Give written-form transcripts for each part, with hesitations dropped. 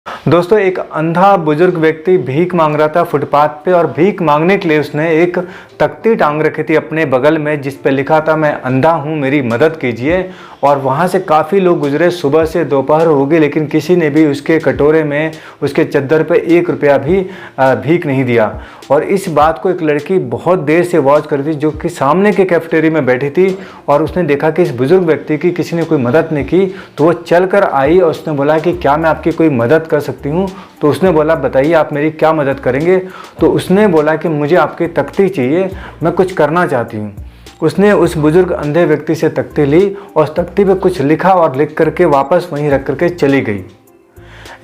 दोस्तों, एक अंधा बुजुर्ग व्यक्ति भीख मांग रहा था फुटपाथ पे और भीख मांगने के लिए उसने एक तख्ती टांग रखी थी अपने बगल में जिस पे लिखा था मैं अंधा हूँ मेरी मदद कीजिए। और वहाँ से काफ़ी लोग गुजरे, सुबह से दोपहर हो गई, लेकिन किसी ने भी उसके कटोरे में उसके चद्दर पे 1 रुपया भी भीख नहीं दिया। और इस बात को एक लड़की बहुत देर से वॉच कर रही थी जो कि सामने के कैफेटेरिया में बैठी थी और उसने देखा कि इस बुजुर्ग व्यक्ति की किसी ने कोई मदद नहीं की, तो वो चल कर आई और उसने बोला कि क्या मैं आपकी कोई मदद कर सकती हूँ। तो उसने बोला बताइए आप मेरी क्या मदद करेंगे। तो उसने बोला कि मुझे आपकी तख्ती चाहिए, मैं कुछ करना चाहती हूँ। उसने उस बुजुर्ग अंधे व्यक्ति से तख्ती ली और उस तख्ती पे कुछ लिखा और लिख करके वापस वहीं रख करके चली गई।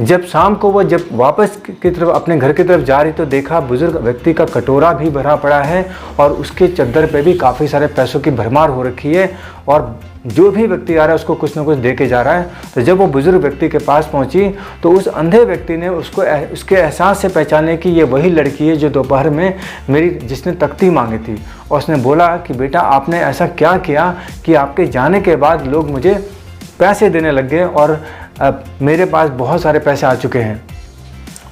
जब शाम को वो जब वापस की तरफ अपने घर की तरफ जा रही तो देखा बुजुर्ग व्यक्ति का कटोरा भी भरा पड़ा है और उसके चद्दर पे भी काफ़ी सारे पैसों की भरमार हो रखी है और जो भी व्यक्ति आ रहा है उसको कुछ ना कुछ दे के जा रहा है। तो जब वो बुजुर्ग व्यक्ति के पास पहुंची तो उस अंधे व्यक्ति ने उसको उसके एहसास से पहचाने कि ये वही लड़की है जो दोपहर में जिसने तख्ती मांगी थी। और उसने बोला कि बेटा आपने ऐसा क्या किया कि आपके जाने के बाद लोग मुझे पैसे देने लग गए और अब मेरे पास बहुत सारे पैसे आ चुके हैं।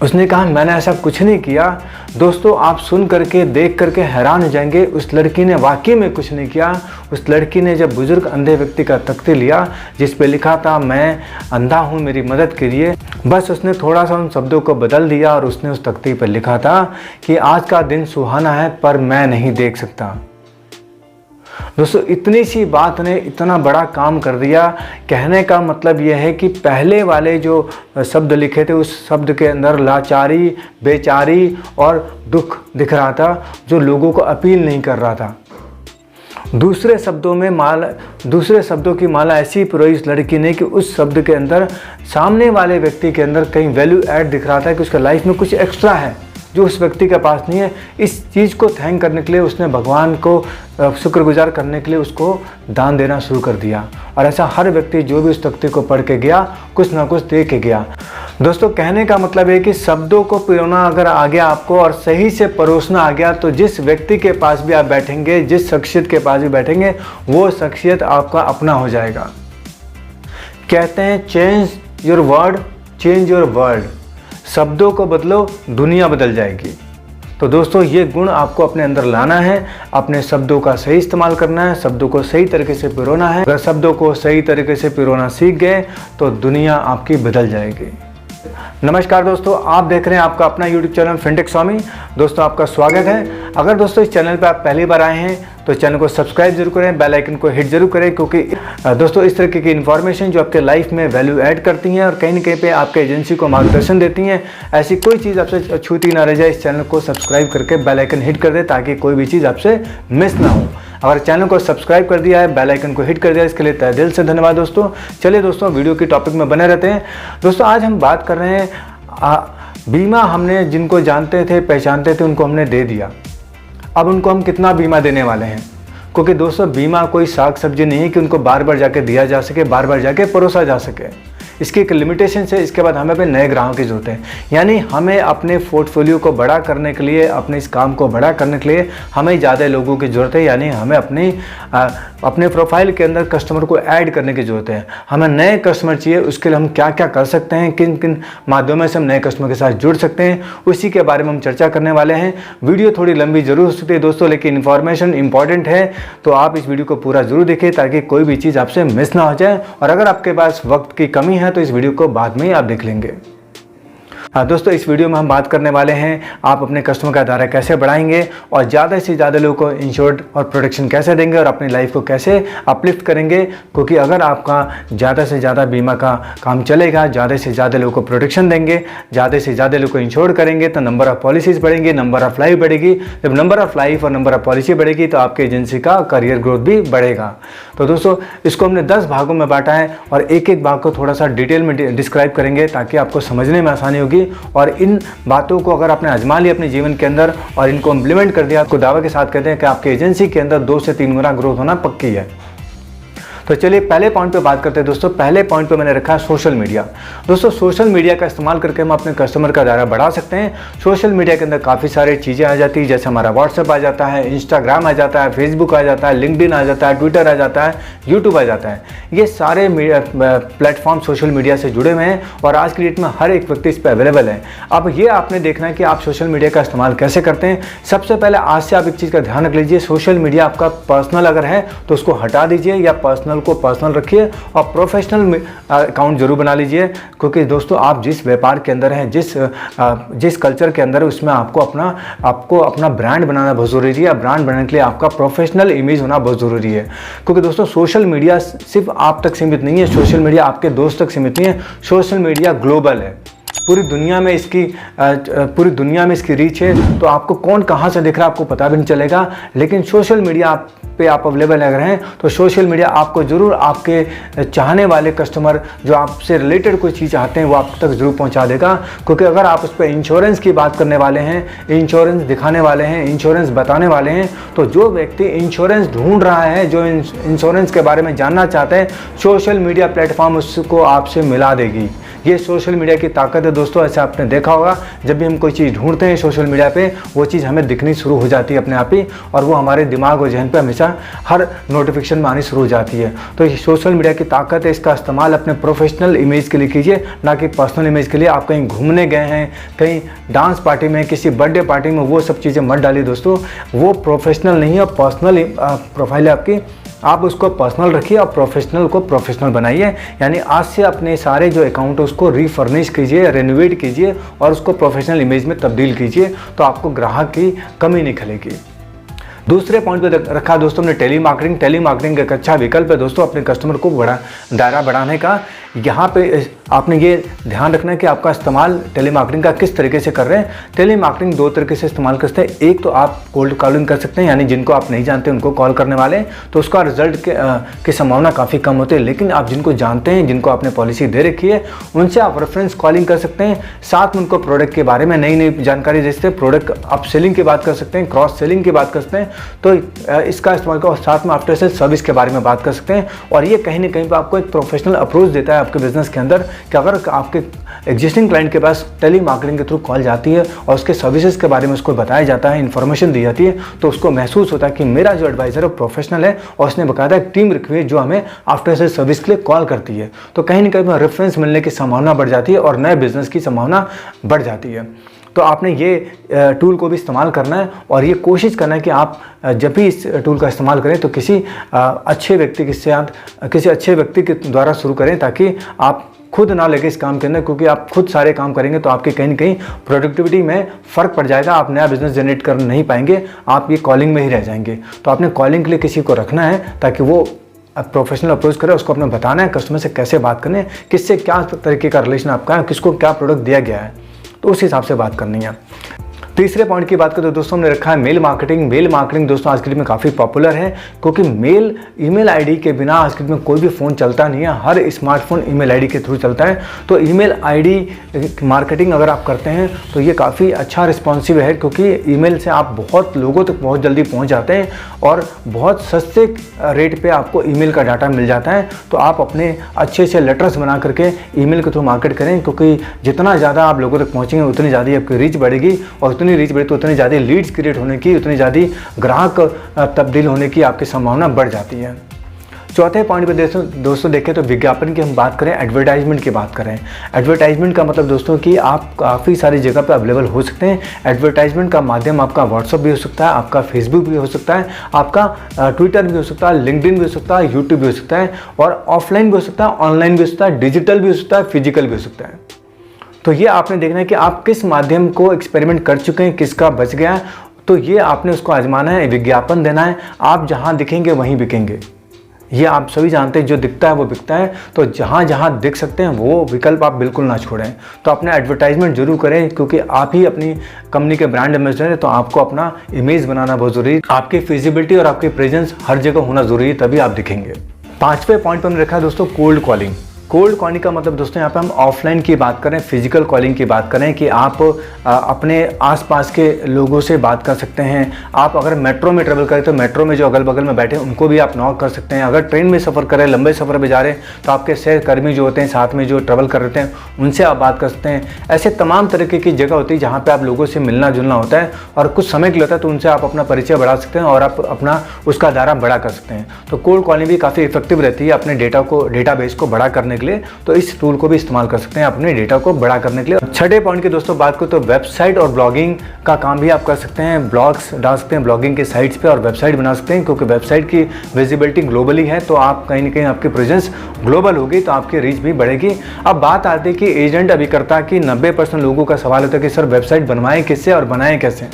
उसने कहा मैंने ऐसा कुछ नहीं किया। दोस्तों, आप सुन करके देख करके हैरान हो जाएंगे, उस लड़की ने वाकई में कुछ नहीं किया। उस लड़की ने जब बुजुर्ग अंधे व्यक्ति का तख्ती लिया जिस पे लिखा था मैं अंधा हूँ मेरी मदद कीजिए, बस उसने थोड़ा सा उन शब्दों को बदल दिया और उसने उस तख्ती पर लिखा था कि आज का दिन सुहाना है पर मैं नहीं देख सकता। दोस्तों, इतनी सी बात ने इतना बड़ा काम कर दिया। कहने का मतलब यह है कि पहले वाले जो शब्द लिखे थे उस शब्द के अंदर लाचारी, बेचारी और दुख दिख रहा था जो लोगों को अपील नहीं कर रहा था। दूसरे शब्दों की माला ऐसी पिरोई इस लड़की ने कि उस शब्द के अंदर सामने वाले व्यक्ति के अंदर कहीं वैल्यू ऐड दिख रहा था कि उसका लाइफ में कुछ एक्स्ट्रा है जो उस व्यक्ति के पास नहीं है। इस चीज़ को थैंक करने के लिए उसने भगवान को शुक्रगुजार करने के लिए उसको दान देना शुरू कर दिया। और ऐसा हर व्यक्ति जो भी उस तख्ती को पढ़ के गया कुछ ना कुछ दे के गया। दोस्तों, कहने का मतलब है कि शब्दों को पिरोना अगर आ गया आपको और सही से परोसना आ गया तो जिस व्यक्ति के पास भी आप बैठेंगे, जिस शख्सियत के पास भी बैठेंगे, वो शख्सियत आपका अपना हो जाएगा। कहते हैं change your word change your world, शब्दों को बदलो दुनिया बदल जाएगी। तो दोस्तों, ये गुण आपको अपने अंदर लाना है, अपने शब्दों का सही इस्तेमाल करना है, शब्दों को सही तरीके से पिरोना है। अगर शब्दों को सही तरीके से पिरोना सीख गए तो दुनिया आपकी बदल जाएगी। नमस्कार दोस्तों, आप देख रहे हैं आपका अपना YouTube चैनल फिनटेक स्वामी। दोस्तों, आपका स्वागत है। अगर दोस्तों इस चैनल पर आप पहली बार आए हैं तो चैनल को सब्सक्राइब जरूर करें, बेल आइकन को हिट जरूर करें, क्योंकि दोस्तों इस तरीके की इन्फॉर्मेशन जो आपके लाइफ में वैल्यू ऐड करती हैं और कहीं ना कहीं पे आपके एजेंसी को मार्गदर्शन देती हैं, ऐसी कोई चीज़ आपसे छूती ना रह जाए। इस चैनल को सब्सक्राइब करके बेल आइकन हिट कर दे ताकि कोई भी चीज़ आपसे मिस ना हो। अगर चैनल को सब्सक्राइब कर दिया है, बेल आइकन को हिट कर दिया, इसके लिए तहे दिल से धन्यवाद दोस्तों। चलिए दोस्तों, वीडियो की टॉपिक में बने रहते हैं। दोस्तों, आज हम बात कर रहे हैं बीमा। हमने जिनको जानते थे पहचानते थे उनको हमने दे दिया, अब उनको हम कितना बीमा देने वाले हैं। क्योंकि दोस्तों, बीमा कोई साग सब्जी नहीं है कि उनको बार बार जाके दिया जा सके, बार बार जाके परोसा जा सके। इसकी एक लिमिटेशन है। इसके बाद हमें अपने नए ग्राहकों की ज़रूरत है, यानी हमें अपने पोर्टफोलियो को बड़ा करने के लिए, अपने इस काम को बड़ा करने के लिए हमें ज़्यादा लोगों की ज़रूरत है। यानी हमें अपने प्रोफाइल के अंदर कस्टमर को ऐड करने की ज़रूरत है। हमें नए कस्टमर चाहिए, उसके लिए हम क्या क्या कर सकते हैं, किन किन माध्यमों से हम नए कस्टमर के साथ जुड़ सकते हैं, उसी के बारे में हम चर्चा करने वाले हैं। वीडियो थोड़ी लंबी जरूर हो सकती है दोस्तों, लेकिन इन्फॉर्मेशन इंपॉर्टेंट है, तो आप इस वीडियो को पूरा जरूर देखें ताकि कोई भी चीज़ आपसे मिस ना हो जाए। और अगर आपके पास वक्त की कमी है तो इस वीडियो को बाद में ही आप देख लेंगे। दोस्तों, इस वीडियो में हम बात करने वाले हैं आप अपने कस्टमर का दायरा कैसे बढ़ाएंगे और ज़्यादा से ज़्यादा लोगों को इंश्योर्ड और प्रोटेक्शन कैसे देंगे और अपनी लाइफ को कैसे अपलिफ्ट करेंगे। क्योंकि अगर आपका ज़्यादा से ज़्यादा बीमा का काम चलेगा, ज़्यादा से ज़्यादा लोगों को प्रोटेक्शन देंगे, ज़्यादा से ज़्यादा लोगों को इंश्योर्ड करेंगे तो नंबर ऑफ़ पॉलिसीज़ बढ़ेंगी, नंबर ऑफ़ लाइफ बढ़ेगी। जब नंबर ऑफ़ लाइफ और नंबर ऑफ़ पॉलिसी बढ़ेगी तो आपके एजेंसी का करियर ग्रोथ भी बढ़ेगा। तो दोस्तों, इसको हमने 10 भागों में बांटा है और एक एक भाग को थोड़ा सा डिटेल में डिस्क्राइब करेंगे ताकि आपको समझने में आसानी होगी। और इन बातों को अगर आपने आजमा लिया अपने जीवन के अंदर और इनको इम्प्लीमेंट कर दिया, आपको दावा के साथ कहते हैं कि आपके एजेंसी के अंदर 2 से 3 गुना ग्रोथ होना पक्की है। तो चलिए पहले पॉइंट पे बात करते हैं दोस्तों। पहले पॉइंट पे मैंने रखा है सोशल मीडिया। दोस्तों सोशल मीडिया का इस्तेमाल करके हम अपने कस्टमर का दायरा बढ़ा सकते हैं। सोशल मीडिया के अंदर काफ़ी सारी चीज़ें आ जाती है, जैसे हमारा व्हाट्सएप आ जाता है, इंस्टाग्राम आ जाता है, फेसबुक आ जाता है, लिंक्डइन आ जाता है, ट्विटर आ जाता है, यूट्यूब आ जाता है। ये सारे प्लेटफॉर्म सोशल मीडिया से जुड़े हुए हैं और आज की डेट में हर एक व्यक्ति इस पर अवेलेबल है। अब ये आपने देखना है कि आप सोशल मीडिया का इस्तेमाल कैसे करते हैं। सबसे पहले आज से आप एक चीज़ का ध्यान रख लीजिए, सोशल मीडिया आपका पर्सनल अगर है तो उसको हटा दीजिए या पर्सनल को पर्सनल रखिए और प्रोफेशनल अकाउंट जरूर बना लीजिए, क्योंकि दोस्तों आप जिस व्यापार के अंदर हैं, जिस कल्चर के अंदर है, उसमें आपको अपना ब्रांड बनाना बहुत ज़रूरी है। ब्रांड बनाने के लिए आपका प्रोफेशनल इमेज होना बहुत ज़रूरी है, क्योंकि दोस्तों सोशल मीडिया सिर्फ आप तक सीमित नहीं है, सोशल मीडिया आपके दोस्त तक सीमित नहीं है, सोशल मीडिया ग्लोबल है। पूरी दुनिया में इसकी रीच है। तो आपको कौन कहाँ से दिख रहा है आपको पता भी नहीं चलेगा, लेकिन सोशल मीडिया पे आप अवेलेबल अगर हैं तो सोशल मीडिया आपको ज़रूर आपके चाहने वाले कस्टमर जो आपसे रिलेटेड कोई चीज़ चाहते हैं वो आप तक ज़रूर पहुंचा देगा। क्योंकि अगर आप उस पर इंश्योरेंस की बात करने वाले हैं, इंश्योरेंस दिखाने वाले हैं, इंश्योरेंस बताने वाले हैं, तो जो व्यक्ति इंश्योरेंस ढूंढ रहा है, जो इंश्योरेंस के बारे में जानना चाहते हैं, सोशल मीडिया प्लेटफॉर्म उसको आपसे मिला देगी। ये सोशल मीडिया की ताकत है दोस्तों। ऐसे आपने देखा होगा, जब भी हम कोई चीज़ ढूंढते हैं सोशल मीडिया पे, वो चीज़ हमें दिखनी शुरू हो जाती है अपने आप ही, और वो हमारे दिमाग और जहन पे हमेशा हर नोटिफिकेशन में आनी शुरू हो जाती है। तो ये सोशल मीडिया की ताकत है, इसका इस्तेमाल अपने प्रोफेशनल इमेज के लिए कीजिए, ना कि पर्सनल इमेज के लिए। आप कहीं घूमने गए हैं, कहीं डांस पार्टी में, किसी बर्थडे पार्टी में, वो सब चीज़ें मत डालिए दोस्तों, वो प्रोफेशनल नहीं है। पर्सनल प्रोफाइल है आपकी, आप उसको पर्सनल रखिए और प्रोफेशनल को प्रोफेशनल बनाइए। यानी आज से अपने सारे जो अकाउंट है उसको रीफर्निश कीजिए, रेनोवेट कीजिए और उसको प्रोफेशनल इमेज में तब्दील कीजिए, तो आपको ग्राहक की कमी नहीं खलेगी। दूसरे पॉइंट पे रखा दोस्तों हमने टेली मार्केटिंग एक अच्छा विकल्प है दोस्तों अपने कस्टमर को दायरा बढ़ाने का। यहाँ पे आपने ये ध्यान रखना है कि आपका इस्तेमाल टेली मार्केटिंग का किस तरीके से कर रहे हैं। टेली मार्केटिंग दो तरीके से इस्तेमाल करते हैं। एक तो आप कोल्ड कॉलिंग कर सकते हैं, यानी जिनको आप नहीं जानते उनको कॉल करने वाले, तो उसका रिजल्ट की संभावना काफ़ी कम होती है। लेकिन आप जिनको जानते हैं, जिनको आपने पॉलिसी दे रखी है, उनसे आप रेफरेंस कॉलिंग कर सकते हैं। साथ में उनको प्रोडक्ट के बारे में नई नई जानकारी दे सकते हैं, प्रोडक्ट आप सेलिंग की बात कर सकते हैं, क्रॉस सेलिंग की बात कर सकते हैं। तो इसका इस्तेमाल कर, साथ में आफ्टर सेल सर्विस के बारे में बात कर सकते हैं। और ये कहीं ना कहीं पर आपको एक प्रोफेशनल अप्रोच देता है आपके बिजनेस के अंदर, कि अगर आपके एग्जिस्टिंग क्लाइंट के पास टेली मार्केटिंग के थ्रू कॉल जाती है और उसके सर्विसेज के बारे में उसको बताया जाता है, इन्फॉर्मेशन दी जाती है, तो उसको महसूस होता है कि मेरा जो एडवाइजर है प्रोफेशनल है और उसने बकायदा एक टीम रखी हुई है जो हमें आफ्टर सेल सर्विस के लिए कॉल करती है। तो कहीं ना कहीं रेफरेंस मिलने की संभावना बढ़ जाती है और नए बिजनेस की संभावना बढ़ जाती है। तो आपने ये टूल को भी इस्तेमाल करना है और ये कोशिश करना है कि आप जब भी इस टूल का इस्तेमाल करें तो किसी अच्छे व्यक्ति के द्वारा शुरू करें, ताकि आप खुद ना लगे इस काम के अंदर, क्योंकि आप खुद सारे काम करेंगे तो आपकी कहीं ना कहीं प्रोडक्टिविटी में फ़र्क पड़ जाएगा। आप नया बिजनेस जनरेट कर नहीं पाएंगे, आप ये कॉलिंग में ही रह जाएंगे। तो आपने कॉलिंग के लिए किसी को रखना है ताकि वो प्रोफेशनल अप्रोच करे, उसको अपने बताना है कस्टमर से कैसे बात करनी है, किससे क्या तरीके का रिलेशन आपका है, किसको क्या प्रोडक्ट दिया गया है, तो उस हिसाब से बात करनी है। तीसरे पॉइंट की बात करें तो दोस्तों हमने रखा है मेल मार्केटिंग दोस्तों आज के लिए में काफ़ी पॉपुलर है, क्योंकि ईमेल आईडी के बिना आज के लिए में कोई भी फ़ोन चलता नहीं है। हर स्मार्टफोन ईमेल आईडी के थ्रू चलता है। तो ईमेल आईडी मार्केटिंग अगर आप करते हैं तो ये काफ़ी अच्छा रिस्पॉन्सिव है, क्योंकि ईमेल से आप बहुत लोगों तक बहुत जल्दी पहुँच जाते हैं और बहुत सस्ते रेट पर आपको ईमेल का डाटा मिल जाता है। तो आप अपने अच्छे से लेटर्स बना करके ईमेल के थ्रू मार्केट करें, क्योंकि जितना ज़्यादा आप लोगों तक पहुँचेंगे उतनी ज़्यादा आपकी रीच बढ़ेगी, और उतनी रीच बढ़े तो उतनी ज़्यादा लीड्स क्रिएट होने की, उतनी ज़्यादा ग्राहक तब्दील होने की आपकी संभावना बढ़ जाती है। चौथे पॉइंट पे दोस्तों देखें तो विज्ञापन की हम बात करें, एडवर्टाइजमेंट की बात करें। एडवर्टाइजमेंट का मतलब दोस्तों कि आप काफ़ी सारी जगह पे अवेलेबल हो सकते हैं। एडवर्टाइजमेंट का माध्यम आपका व्हाट्सअप भी हो सकता है, आपका फेसबुक भी हो सकता है, आपका ट्विटर भी हो सकता है, लिंक्डइन भी हो सकता है, यूट्यूब भी हो सकता है, और ऑफलाइन भी हो सकता है, ऑनलाइन भी हो सकता है, डिजिटल भी हो सकता है, फिजिकल भी हो सकता है। तो ये आपने देखना है कि आप किस माध्यम को एक्सपेरिमेंट कर चुके हैं, किसका बच गया है, तो ये आपने उसको आजमाना है, विज्ञापन देना है। आप जहाँ दिखेंगे वहीं बिकेंगे, ये आप सभी जानते हैं, जो दिखता है वो बिकता है। तो जहाँ जहाँ दिख सकते हैं वो विकल्प आप बिल्कुल ना छोड़ें। तो अपने एडवर्टाइजमेंट जरूर करें, क्योंकि आप ही अपनी कंपनी के ब्रांड एम्बेसडर हैं, तो आपको अपना इमेज बनाना बहुत ज़रूरी है। आपकी फिजिबिलिटी और आपकी प्रेजेंस हर जगह होना ज़रूरी है, तभी आप दिखेंगे। पांचवें पॉइंट पर हमने रखा है दोस्तों कोल्ड कॉलिंग। कोल्ड कॉलिंग का मतलब दोस्तों यहाँ पे हम ऑफलाइन की बात करें, फिजिकल कॉलिंग की बात करें कि आप अपने आसपास के लोगों से बात कर सकते हैं। आप अगर मेट्रो में ट्रेवल करें तो मेट्रो में जो अगल बगल में बैठे हैं उनको भी आप नॉक कर सकते हैं। अगर ट्रेन में सफ़र करें, लंबे सफ़र में जा रहे हैं तो आपके सहकर्मी जो होते हैं, साथ में जो ट्रेवल कर रहे हैं, उनसे आप बात कर सकते हैं। ऐसे तमाम तरीके की जगह होती है जहाँ पर आप लोगों से मिलना जुलना होता है और कुछ समय के लिए होता है, तो उनसे आप अपना परिचय बढ़ा सकते हैं और आप अपना उसका दायरा बड़ा कर सकते हैं। तो कोल्ड कॉलिंग भी काफ़ी इफेक्टिव रहती है अपने डेटाबेस को बड़ा करने के लिए, तो इस टूल को भी इस्तेमाल कर सकते हैं अपने डेटा को बड़ा करने के लिए। छठे पॉइंट की दोस्तों बात करो तो वेबसाइट और ब्लॉगिंग का काम भी आप कर सकते हैं। ब्लॉग्स डाल सकते हैं ब्लॉगिंग के साइट्स पे और वेबसाइट बना सकते हैं, क्योंकि वेबसाइट की विजिबिलिटी ग्लोबली है, तो आप कहीं ना कहीं आपकी प्रेजेंस ग्लोबल होगी तो आपकी रीच भी बढ़ेगी। अब बात आती है कि एजेंट अभिकर्ता की 90% लोगों का सवाल होता है कि सर वेबसाइट बनवाएं किससे और बनाएं कैसे,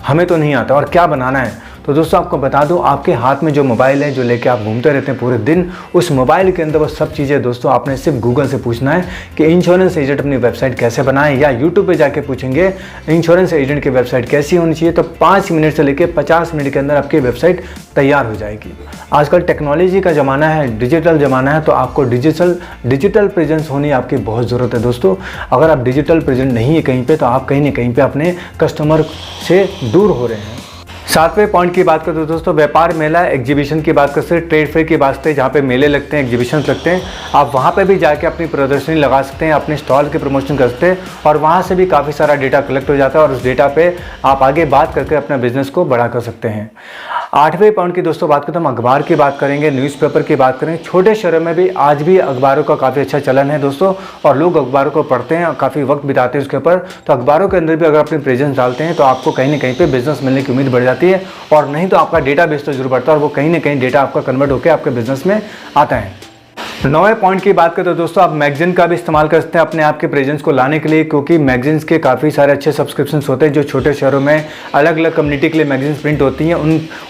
हमें तो नहीं आता और क्या बनाना है। तो दोस्तों आपको बता दूं, आपके हाथ में जो मोबाइल है जो लेके आप घूमते रहते हैं पूरे दिन, उस मोबाइल के अंदर वो सब चीज़ें दोस्तों आपने सिर्फ गूगल से पूछना है कि इंश्योरेंस एजेंट अपनी वेबसाइट कैसे बनाए, या यूट्यूब पे जाके पूछेंगे इंश्योरेंस एजेंट की वेबसाइट कैसी होनी चाहिए, तो 5 मिनट से लेकर 50 मिनट के अंदर आपकी वेबसाइट तैयार हो जाएगी। आजकल टेक्नोलॉजी का ज़माना है, डिजिटल ज़माना है, तो आपको डिजिटल प्रेजेंस होनी आपकी बहुत ज़रूरत है दोस्तों। अगर आप डिजिटल प्रेजेंट नहीं है कहीं पर, तो आप कहीं ना कहीं पर अपने कस्टमर से दूर हो रहे हैं। 7वें पॉइंट की बात करते हैं दोस्तों, व्यापार मेला एग्जीबिशन की बात करते हैं। ट्रेड फेयर की बात करते हैं, जहाँ पे मेले लगते हैं, एग्जीबिशन लगते हैं, आप वहाँ पे भी जाके अपनी प्रदर्शनी लगा सकते हैं, अपने स्टॉल की प्रमोशन कर सकते हैं और वहाँ से भी काफ़ी सारा डेटा कलेक्ट हो जाता है और उस डेटा पे आप आगे बात करके अपना बिजनेस को बड़ा कर सकते हैं। 8वें पॉइंट की दोस्तों बात करते हैं, हम अखबार की बात करेंगे, न्यूज़पेपर की बात करेंगे। छोटे शहरों में भी आज भी अखबारों का काफ़ी अच्छा चलन है दोस्तों, और लोग अखबारों को पढ़ते हैं और काफ़ी वक्त बिताते हैं उसके ऊपर। तो अखबारों के अंदर भी अगर अपनी प्रेजेंस डालते हैं तो आपको कहीं ना कहीं पे बिजनेस मिलने की उम्मीद बढ़ जाती है, और नहीं तो आपका डेटाबेस तो जरूर बढ़ता है और वो कहीं ना कहीं डेटा आपका कन्वर्ट होकर आपके बिजनेस में आता है। 9वें पॉइंट की बात करें तो दोस्तों, आप मैगजीन का भी इस्तेमाल कर सकते हैं अपने आप के प्रेजेंस को लाने के लिए, क्योंकि मैगजीन्स के काफ़ी सारे अच्छे सब्सक्रिप्शंस होते हैं जो छोटे शहरों में अलग अलग कम्युनिटी के लिए मैगजीन्स प्रिंट होती हैं।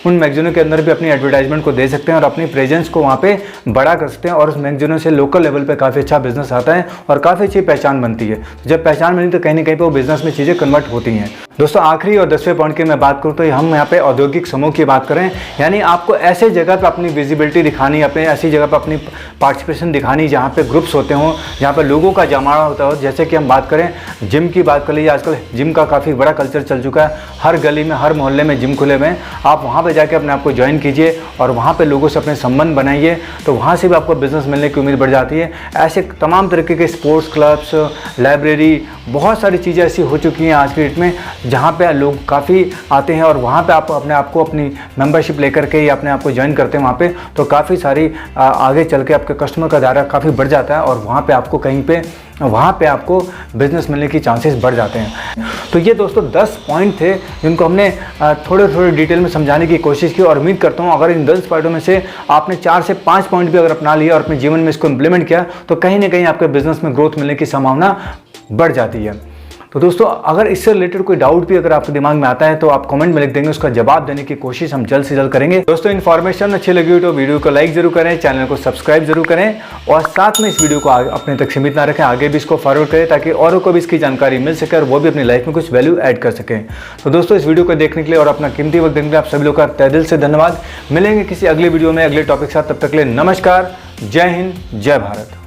उन मैगजीनों के अंदर भी अपनी एडवर्टाइजमेंट को दे सकते हैं और अपनी प्रेजेंस को वहाँ पे बड़ा कर सकते हैं, और उस मैगजीनों से लोकल लेवल पे काफ़ी अच्छा बिजनेस आता है और काफ़ी अच्छी पहचान बनती है। जब पहचान बनी तो कहीं ना कहीं पर वो बिजनेस में चीज़ें कन्वर्ट होती हैं। दोस्तों आखिरी और 10वें पॉइंट की मैं बात करूँ तो हम यहाँ पे औद्योगिक समूह की बात करें, यानी आपको ऐसे जगह पे अपनी विजिबिलिटी दिखानी, अपने ऐसी जगह पे अपनी पार्टिसिपेशन दिखानी जहाँ पे ग्रुप्स होते हों, जहाँ पे लोगों का जमावड़ा होता हो। जैसे कि हम बात करें जिम की बात कर लीजिए, आजकल जिम का काफ़ी बड़ा कल्चर चल चुका है, हर गली में हर मोहल्ले में जिम खुले हुए हैं। आप वहाँ पर जाके अपने आप को ज्वाइन कीजिए और वहाँ पर लोगों से अपने संबंध बनाइए, तो वहाँ से भी आपको बिजनेस मिलने की उम्मीद बढ़ जाती है। ऐसे तमाम तरीके के स्पोर्ट्स क्लब्स, लाइब्रेरी, बहुत सारी चीज़ें ऐसी हो चुकी हैं आज की डेट में जहाँ पे लोग काफ़ी आते हैं, और वहाँ पे आप अपने आप को अपनी मेंबरशिप लेकर के या अपने आप को ज्वाइन करते हैं वहाँ पे, तो काफ़ी सारी आगे चल के आपके कस्टमर का दायरा काफ़ी बढ़ जाता है और वहाँ पे आपको वहाँ पे आपको बिजनेस मिलने की चांसेस बढ़ जाते हैं। तो ये दोस्तों 10 पॉइंट थे जिनको हमने थोड़े डिटेल में समझाने की कोशिश की, और उम्मीद करता हूँ अगर इन 10 पॉइंटों में से आपने 4 से 5 पॉइंट भी अगर अपना लिया और अपने जीवन में इसको इम्प्लीमेंट किया तो कहीं ना कहीं आपके बिजनेस में ग्रोथ मिलने की संभावना बढ़ जाती है। तो दोस्तों अगर इससे रिलेटेड कोई डाउट भी अगर आपके दिमाग में आता है तो आप कमेंट में लिख देंगे, उसका जवाब देने की कोशिश हम जल्द से जल्द करेंगे। दोस्तों इन्फॉर्मेशन अच्छी लगी हो तो वीडियो को लाइक जरूर करें, चैनल को सब्सक्राइब जरूर करें, और साथ में इस वीडियो को अपने तक सीमित ना रखें, आगे भी इसको फॉरवर्ड करें ताकि औरों को भी इसकी जानकारी मिल सके और वो भी अपनी लाइफ में कुछ वैल्यू ऐड कर सकें। तो दोस्तों इस वीडियो को देखने के लिए और अपना कीमती वक्त देने के लिए आप सभी लोग का तहे दिल से धन्यवाद। मिलेंगे किसी अगले वीडियो में अगले टॉपिक के साथ, तब तक के लिए नमस्कार, जय हिंद, जय भारत।